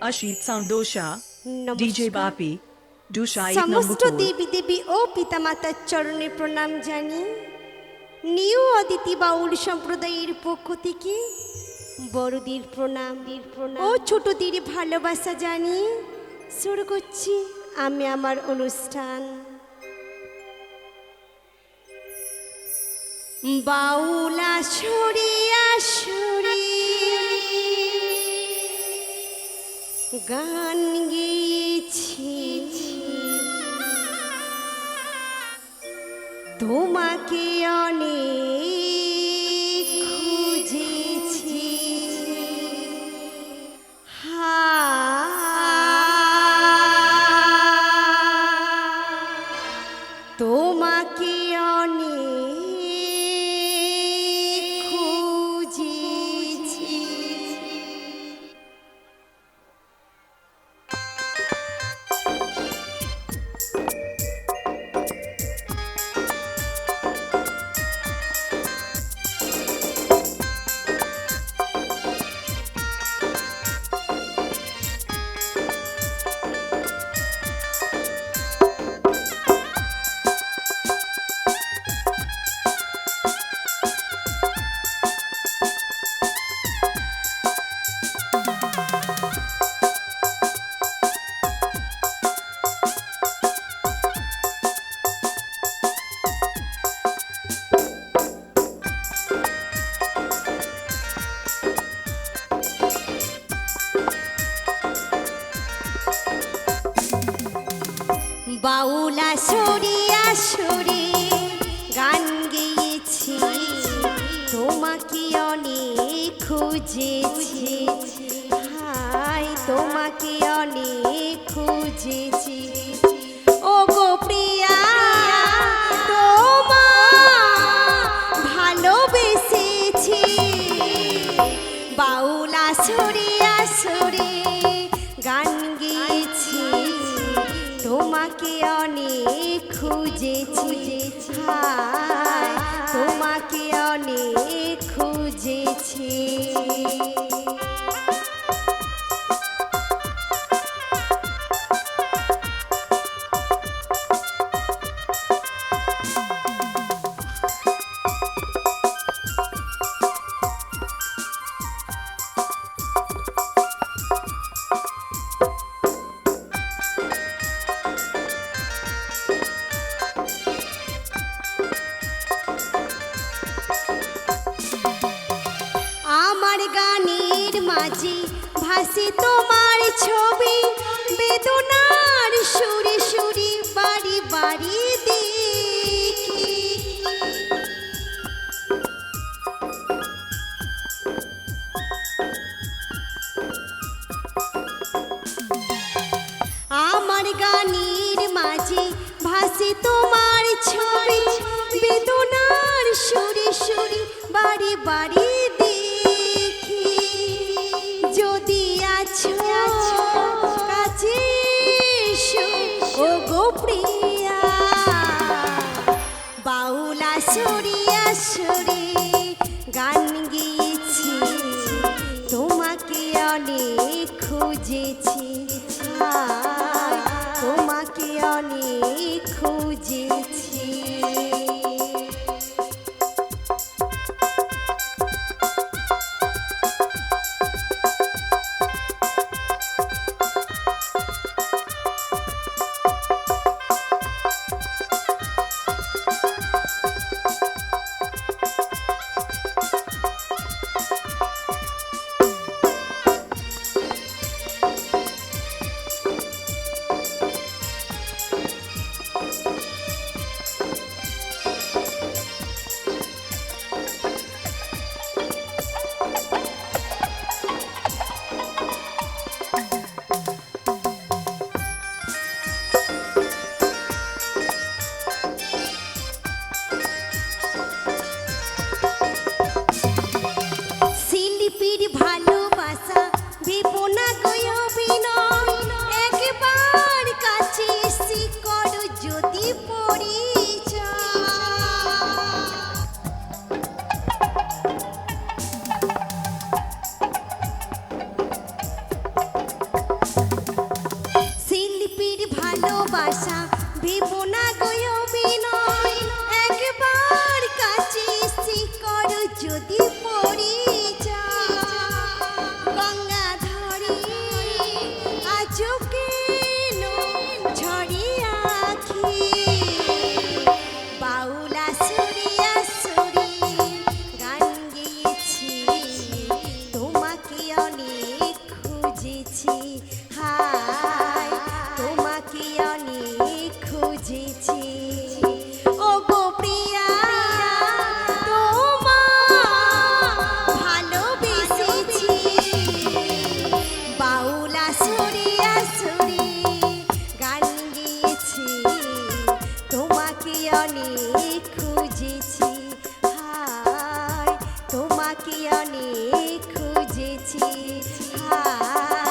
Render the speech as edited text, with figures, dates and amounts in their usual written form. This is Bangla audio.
Ashit Soundosha, DJ Bapi, Dusha সমস্ত দেবী দেবী ও পিতামাতার চরণে প্রণাম জানি নিউ অদিতি বাউল সম্প্রদায়ের পক্ষ থেকে বড়দের প্রণাম ও ছোটদের ভালোবাসা জানি শুরু করছি আমি আমার অনুষ্ঠান। বাউল আসরে আসরে গান গেয়েছি তোমাকে অনেক খুঁজেছি, তোমাকে অনেক খুঁজেছি। বাউল আসরে আসরে গান গেয়েছি তোমাকে অনেক খুঁজেছি, হাই তোমাকে অনেক খুঁজেছি। ও গো প্রিয়া তোমায় ভালোবেসেছি, বাউল আসরে আসরে গান গেয়েছি তোমাকে অনেক খুঁজেছি, হায় তোমাকে অনেক খুঁজেছি। আমার গানের মাঝে ভাসে তোমার ছবি, বেদনার সুরে সুরে বাড়ি বাড়ি দেখি। আমার গানের মাঝে ভাসে তোমার ছবি, বেদনার সুরে সুরে বাড়ি বাড়ি দেখি। যদি আছো কাছে এসো ও গো প্রিয়া, বাউল আসরে আসরে গান গেয়েছি তোমাকে অনেক খুঁজেছি, হায় তোমাকে অনেক খুঁজেছি। ভালোবাসা ভেবো না গো অভিনয় একবার কাছে এসে করো যদি পরিচয় গঙ্গাধরে আজও কেন ঝরে আখি বাউলা সুরিয়া সুরি গান গেয়েছি তোমাকে অনেক খুঁজেছি হায় তোমাকে অনেক খুঁজেছি ও গো প্রিয়া তোমায় ভালোবেসেছি বাউলা সুরিয়া সুরি গান গেয়েছি তোমাকে অনেক খুঁজেছি হায় তোমাকে অনেক খুঁজেছি হায়